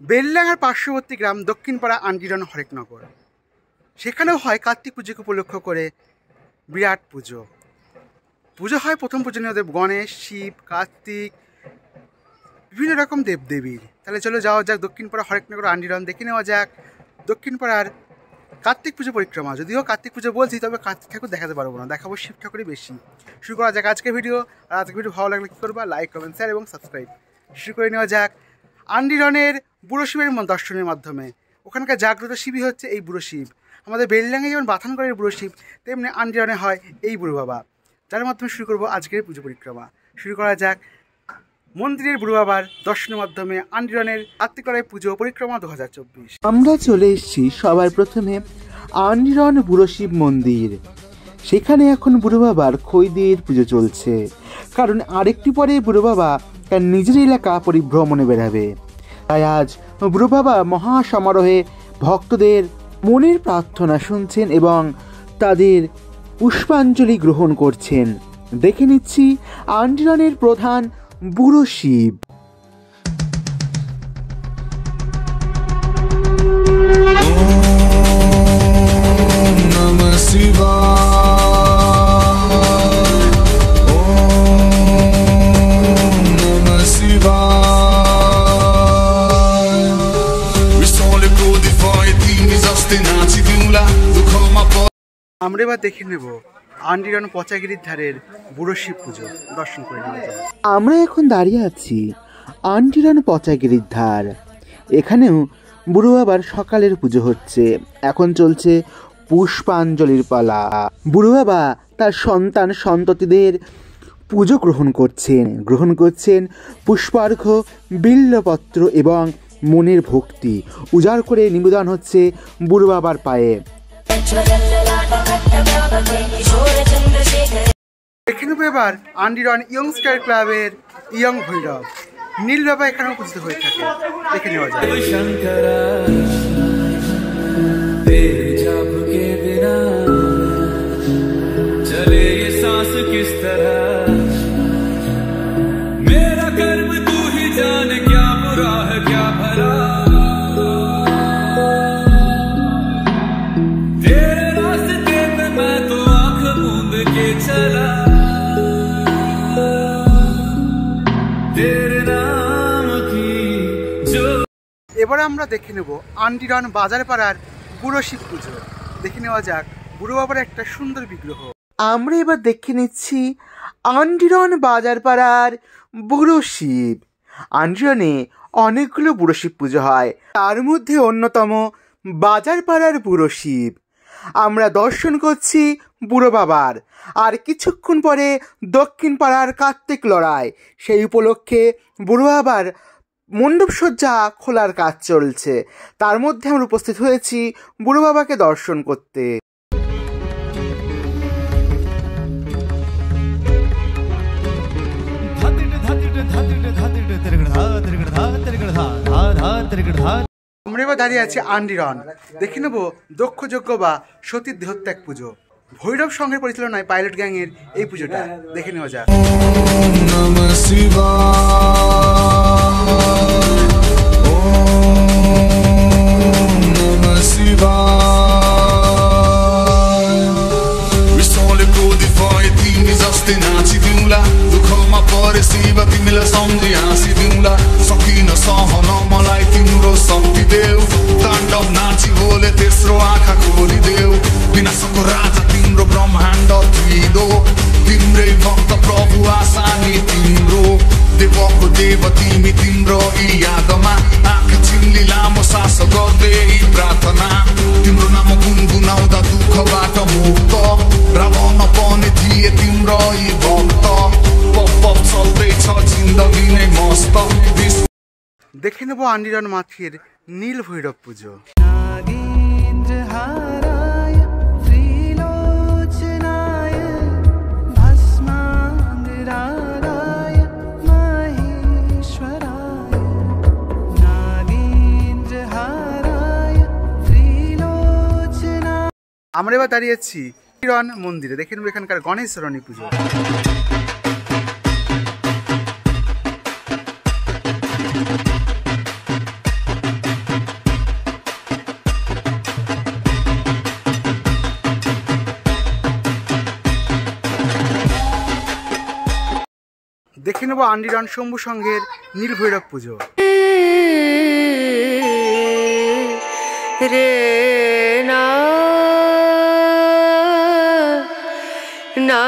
বেলডাঙ্গার পার্শ্ববর্তী গ্রাম দক্ষিণপাড়া আন্ডিরন হরেকনগর। সেখানেও হয় কার্তিক পুজোকে উপলক্ষ করে বিরাট পুজো। পুজো হয় প্রথম পূজনীয় দেব গণেশ, শিব, কার্তিক, বিভিন্ন রকম দেবদেবীর। তাহলে চলো যাওয়া যাক দক্ষিণপাড়া হরেকনগর আন্ডিরন, দেখে নেওয়া যাক দক্ষিণপাড়ার কার্তিক পুজো পরিক্রমা। যদিও কার্তিক পুজো বলছি, তবে কার্তিক ঠাকুর দেখাতে পারবো না, দেখাবো শিব ঠাকুরই বেশি। শুরু করা যাক আজকের ভিডিও। আর আজকের ভিডিও ভালো লাগলে কী করবা, লাইক, কমেন্ট, শেয়ার এবং সাবস্ক্রাইব। শুরু করে নেওয়া যাক আন্ডিরনের বুড়ো শিবের দর্শনের মাধ্যমে। ওখানকার জাগ্রত শিবই হচ্ছে এই বুড়ো শিব। আমাদের বেলডাঙ্গায় যেমন বাথানগড়ের বুড়ো শিব, তেমনি আন্ডিরনে হয় এই বুড়ো বাবা, যার মাধ্যমে শুরু করবো আজকের পুজো পরিক্রমা। শুরু করা যাক মন্দিরের বুড়ো বাবার দর্শনের মাধ্যমে আন্ডিরনের কার্তিকরায় পুজো পরিক্রমা 2024। আমরা চলে এসেছি সবার প্রথমে আন্ডিরন বুড়ো শিব মন্দির। সেখানে এখন বুড়ো বাবার খৈদের পুজো চলছে, কারণ আরেকটি পরে বুড়ো বাবা তার নিজের এলাকা পরিভ্রমণে বেরাবে। তাই আজ বুড়ো বাবা মহা সমারোহে ভক্তদের মনের প্রার্থনা শুনছেন এবং তাদের পুষ্পাঞ্জলি গ্রহণ করছেন। দেখে নিচ্ছি আন্ডিরনের প্রধান বুড়ো শিব। আমরা এবার দেখে নেব আন্ডিরন পচাগিরির ধারের বুড়ো শিব পুজো দর্শন করে নেওয়া যায়। আমরা এখন দাঁড়িয়ে আছি আন্ডিরন পচাগিরির ধার। এখানেও বুড়ো বাবার সকালের পুজো হচ্ছে। এখন চলছে পুষ্পাঞ্জলির পালা। বুড়ো বাবা তার সন্তান সন্ততিদের পুজো গ্রহণ করছেন পুষ্পার্ঘ্য, বিল্লপত্র এবং মনের ভক্তি উজাড় করে নিবেদন হচ্ছে বুড়ো বাবার পায়ে। দেখে নেব এবার আন্ডিরন ইয়ংস্টার ক্লাবের ইয়ং ভৈরব নীল বাবা এখানে উপস্থিত হয়ে থাকে। দেখে নেওয়া যায়। এবার আমরা দেখে নেব আন্ডিরন বাজার পাড়ার বুড়ো শিব পুজো। দেখে নেওয়া যাক বুড়ো বাবার একটা সুন্দর বিগ্রহ। আমরা এবার দেখে নিচ্ছি আন্ডিরন বাজার পাড়ার বুড়ো শিব। আন্ডিরনে অনেকগুলো বুড়ো শিব পুজো হয়, তার মধ্যে অন্যতম বাজার পাড়ার বুড়ো শিব। আমরা দর্শন করছি বুড়ো বাবার। আর কিছুক্ষণ পরে দক্ষিণ পাড়ার কার্তিক লড়াই, সেই উপলক্ষে বুড়ো বাবার মণ্ডপসজ্জা খোলার কাজ চলছে। তার মধ্যে আমরা উপস্থিত হয়েছি বুড়ো বাবাকে দর্শন করতে। আমরা এবার দাঁড়িয়ে আছি আন্ডিরন। দেখে নেব দক্ষযজ্ঞ বা সতীর দেহত্যাগ পুজো। ভৈরব সংঘের পরিচালনায় পাইলট গ্যাংয়ের এই পুজোটা দেখে নেওয়া যাক। দেখে নেব আন্ডিরন মাথির নীল ভৈরব পুজো। আমরা এবার দাঁড়িয়েছি আন্ডিরন মন্দিরে। দেখে নেব এখানকার গণেশ চরণী পুজো। নেব আন্ডিরন শম্ভু সংঘের নীলভৈরব পুজো। রে না না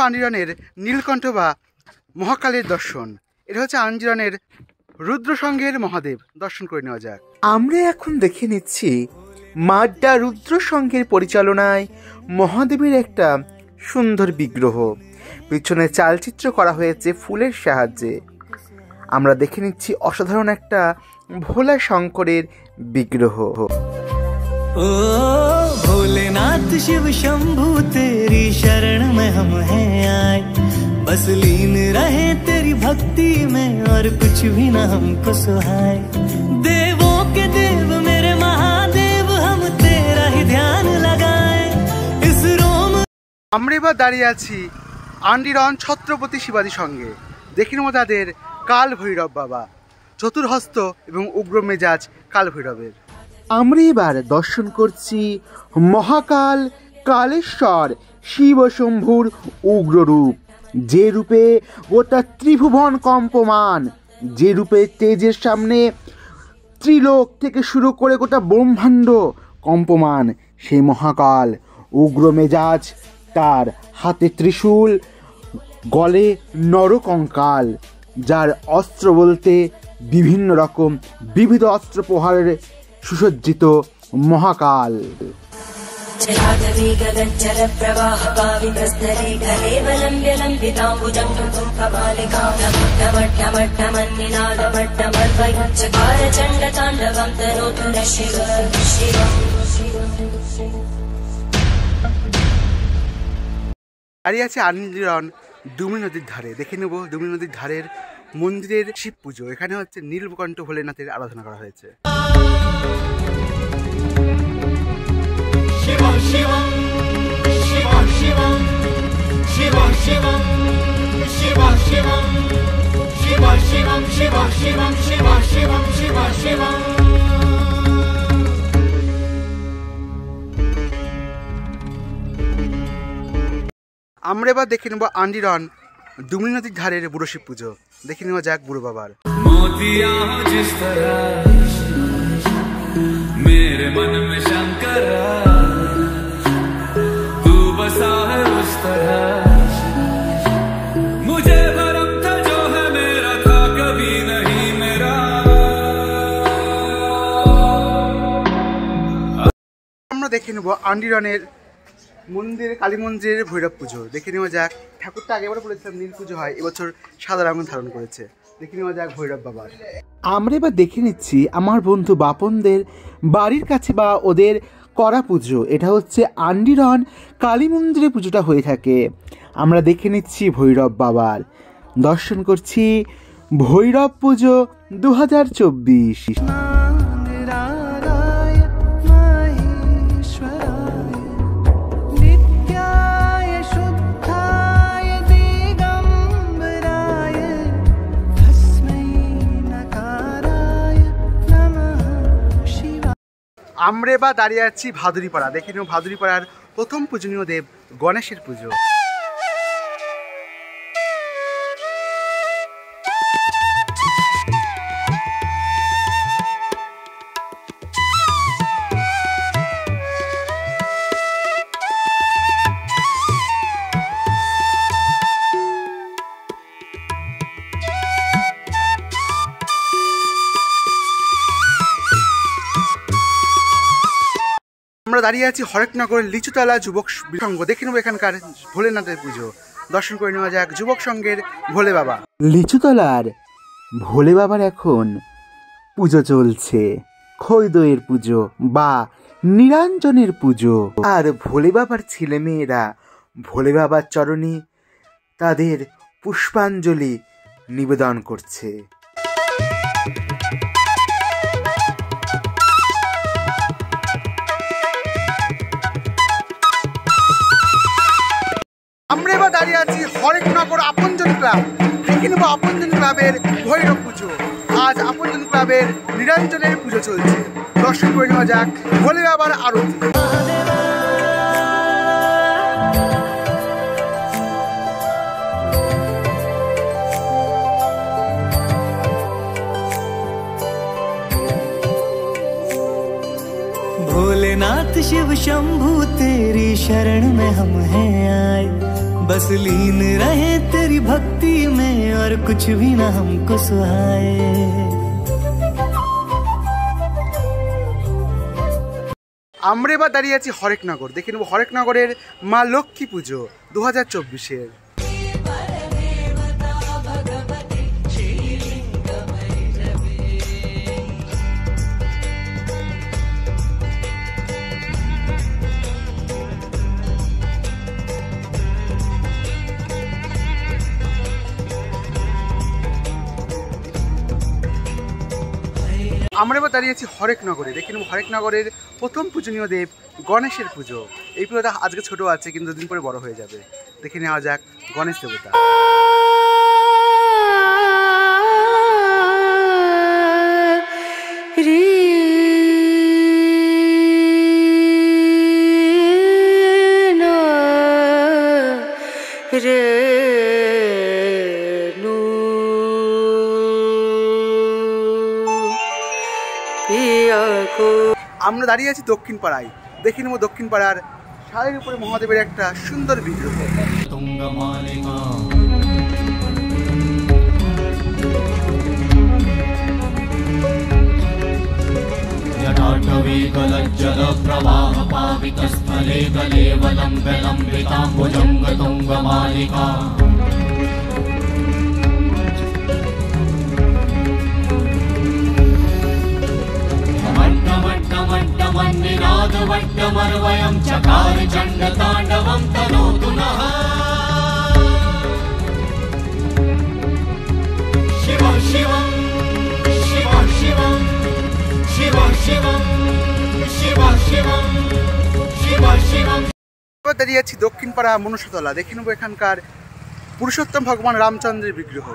আঞ্জিরনের নীলকণ্ঠ বা মহাকালের দর্শন। এটা হচ্ছে আঞ্জিরনের রুদ্র সংঘের মহাদেব। দর্শন করে নেওয়া যাক। আমরা এখন দেখে নিচ্ছি মাড্ডা রুদ্র সংঘের পরিচালনায় মহাদেবের একটা সুন্দর বিগ্রহ। পিছনে চালচিত্র করা হয়েছে ফুলের সাহায্যে। আমরা দেখে নিচ্ছি অসাধারণ একটা ভোলা শঙ্করের বিগ্রহ। ओ भोलेनाथ शिव शंभू तेरी शरण में हम हैं आए, बस लीन रहे तेरी भक्ति में और कुछ भी न हमको सुहाए। देवों के देव मेरे महादेव हम तेरा ही ध्यान लगाए इस रोम। আমরা এবার দাঁড়িয়ে আছি আন্ডিরন ছত্রপতি শিবাজী সঙ্গে। দেখে নেব তাদের কাল ভৈরব বাবা, চতুর্হস্ত এবং উগ্র মেজাজ কাল ভৈরবের। আমরা এবার দর্শন করছি মহাকাল কালেশ্বর শিব শম্ভুর উগ্ররূপ, যে রূপে গোটা ত্রিভুবন কম্পমান, যে রূপে তেজের সামনে ত্রিলোক থেকে শুরু করে গোটা ব্রহ্মাণ্ড কম্পমান। সেই মহাকাল উগ্র মেজাজ, তার হাতে ত্রিশূল, গলে নরকঙ্কাল, যার অস্ত্র বলতে বিভিন্ন রকম বিবিধ অস্ত্র প্রহারের সুসজ্জিত মহাকাল। দাঁড়িয়ে আছে আন্ডিরন ডুমনি নদীর ধারে। দেখে নেব ডুমনি নদীর ধারের মন্দিরের শিব পুজো। এখানে হচ্ছে নীলকণ্ঠ ভোলেনাথের আরাধনা করা হয়েছে। शिवं शिवं शिवं शिवं शिवं शिवं शिवं शिवं शिवं शिवं शिवं शिवं शिवं शिवं शिवं शिवं। আমরা এবার দেখে নেব আন্ডিরন ডুমনি নদীর ধারের বুড়ো শিব পুজো। দেখে নেওয়া যাক বুড়ো বাবার। मोतिया हो जिस तरह मेरे मन में शंकर तू बसा है उस तरह, मुझे भरम था जो है मेरा था कभी नहीं मेरा। আমরা দেখে নেব আন্ডিরনের মন্দির কালী মন্দিরের ভৈরব পুজো। দেখে নেওয়া যাক। ঠাকুরটা আগেবার বলেছিলাম নীল পুজো হয়, এবছর সাদা রঙ ধারণ করেছে। দেখে নেওয়া যাক ভৈরব বাবার। আমরা এবার দেখে নিচ্ছি আমার বন্ধু বাপনদের বাড়ির কাছে বা ওদের করা পুজো। এটা হচ্ছে আন্ডিরন কালী মন্দিরে পুজোটা হয়ে থাকে। আমরা দেখে নিচ্ছি ভৈরব বাবার। দর্শন করছি ভৈরব পুজো 2024। আমরা এবার দাঁড়িয়ে আছি ভাদুরীপাড়া। দেখে নেব ভাদুরীপাড়ার প্রথম পূজনীয় দেব গণেশের পুজো। আমরা দাঁড়িয়ে আছি হরেকনগর লিচুতলা যুবক সংঘ। দেখে নেব এখানকার ভোলেনাথের পুজো। দর্শন করে নেওয়া যাক যুবক সংঘের ভোলে বাবা। লিচুতলার ভোলে বাবার এখন পুজো চলছে, খই দইয়ের পুজো বা নিরঞ্জনের পুজো। আর ভোলে বাবার ছেলে মেয়েরা ভোলে বাবার চরণে তাদের পুষ্পাঞ্জলি নিবেদন করছে। আমরা এবার দাঁড়িয়ে আছি হরেকনগর আপনজন ক্লাব। দেখে নেব আপনজন ক্লাবের ভৈরব পুজো। আজ আপনজন ক্লাবের নিরঞ্জনের পুজো চলছে, দর্শন করে নেওয়া যাক ভোলে বাবার আরতি। भोलेनाथ शिव शंभू तेरी शरण में हम हैं आए, बस लीन रहे तेरी भक्ति में और कुछ भी ना हमको सुहाए। আমরা এবার দাঁড়িয়ে আছি হরেকনগর। দেখে নেব হরেকনগরের মা লক্ষ্মী পুজো 2024-এর। আমরা এবার দাঁড়িয়ে আছি হরেকনগরে। দেখে নেব হরেকনগরের প্রথম পূজনীয় দেব গণেশের পুজো। এই পুজোটা আজকে ছোট আছে, কিন্তু দুদিন পরে বড় হয়ে যাবে। দেখে নেওয়া যাক গণেশ দেবতা। আমরা দাঁড়িয়ে আছি দক্ষিণ পাড়ায়। দেখে নেব দক্ষিণ পাড়ার শাড়ির উপরে মহাদেবের একটা সুন্দর বিগ্রহ। वट्टमर्वयं चकार चण्डताण्डवं तनोतु नः। शिव शिवं शिव शिवं शिव शिवं शिव शिवं शिव शिवं। দাঁড়িয়ে আছি দক্ষিণ পাড়া মনসাতলা। দেখে নেব এখানকার পুরুষোত্তম ভগবান রামচন্দ্রের বিগ্রহ।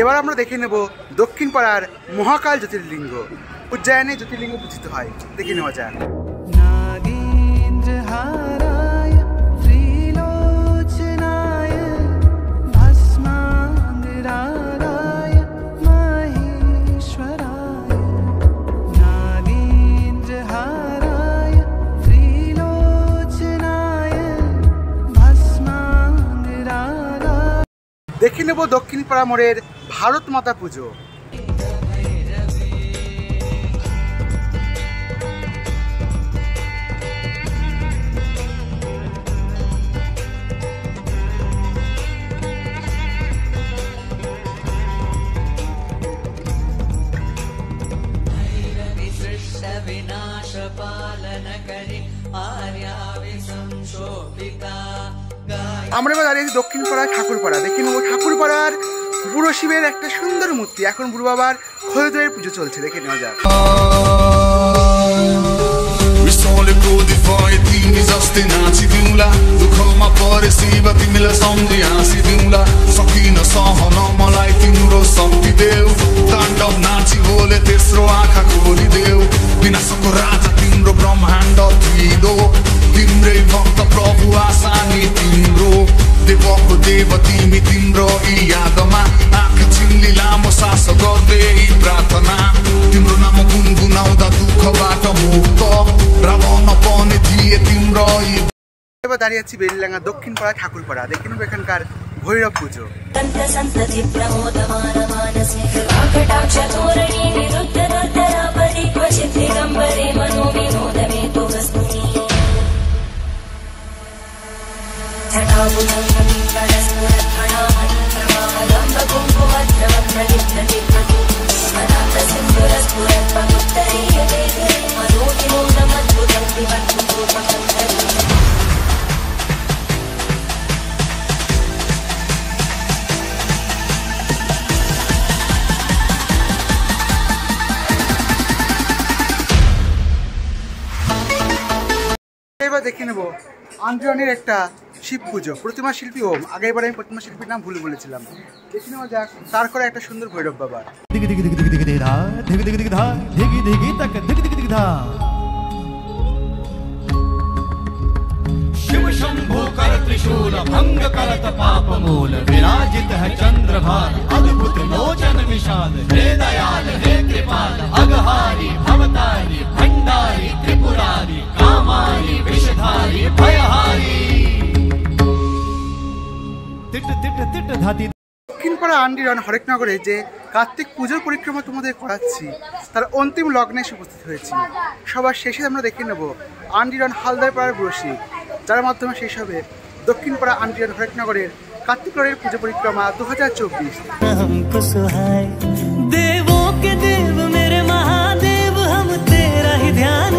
এবার আমরা দেখে নেব দক্ষিণ পাড়ার মহাকাল জ্যোতির্লিঙ্গ। উজ্জয়নে জ্যোতির্লিঙ্গ পূজিত হয়, দেখে নেওয়া যায়। দেখে নেব দক্ষিণ পাড়া মোড়ের ভারত মাতা পুজো। আমরা এবার দাঁড়িয়ে আছি দক্ষিণ পাড়ায় ঠাকুরপাড়া। দেখে নেব ঠাকুরপাড়ার বুড়ো শিবের একটা সুন্দর মূর্তি। এখন বুড়ো বাবার খোলদয়ের পুজো চলছে, দেখে নেওয়া যাক। देव तिमी तिम्रो यादमा आँखा चिम्ली लामो सास गर्दै प्रार्थना तिम्रो नाम गुनगुनाउँदा दुःखबाट मुक्त रावण पनि थिए तिम्रो। এবার দাঁড়িয়ে আছি বেলডাঙ্গা দক্ষিণ পাড়া ঠাকুরপাড়া। দেখে নেব এখানকার ভৈরব পুজো। जटाभुजं परस्फुरत्फणामणिप्रवाहदं এবার দেখে নেব আন্দ্রিয়নের একটা শিব পুজো। প্রতিমা শিল্পী ওম, আগেরবার আমি প্রতিমা শিল্পীর নাম ভুলে বলেছিলাম। দেখে নেওয়া যাক তার করে একটা সুন্দর ভৈরব বাবা। शिव शंभो कर त्रिशूल भंग करत पाप मूल विराजित है चंद्रभान अद्भुत लोचन विशाल हे दयाल हे कृपाल अघहारी भवतारी भंडारी त्रिपुरारी कामारी विषधारी भयहारी तिट तिट तिट धाती দক্ষিণপাড়া আন্ডিরন হরেকনগরে যে কার্তিক পুজোর পরিক্রমা তোমাদের করাচ্ছি তার অন্তিম লগ্নে এসে উপস্থিত হয়েছি। সবার শেষে আমরা দেখে নেব আন্ডিরন হালদারপাড়ার বুড়োশিব, যার মাধ্যমে শেষ হবে দক্ষিণপাড়া আন্ডিরন হরেকনগরের কার্তিক লড়ের পুজো পরিক্রমা 2024। हमको सुहाए देवों के देव मेरे महादेव हम तेरा ही ध्यान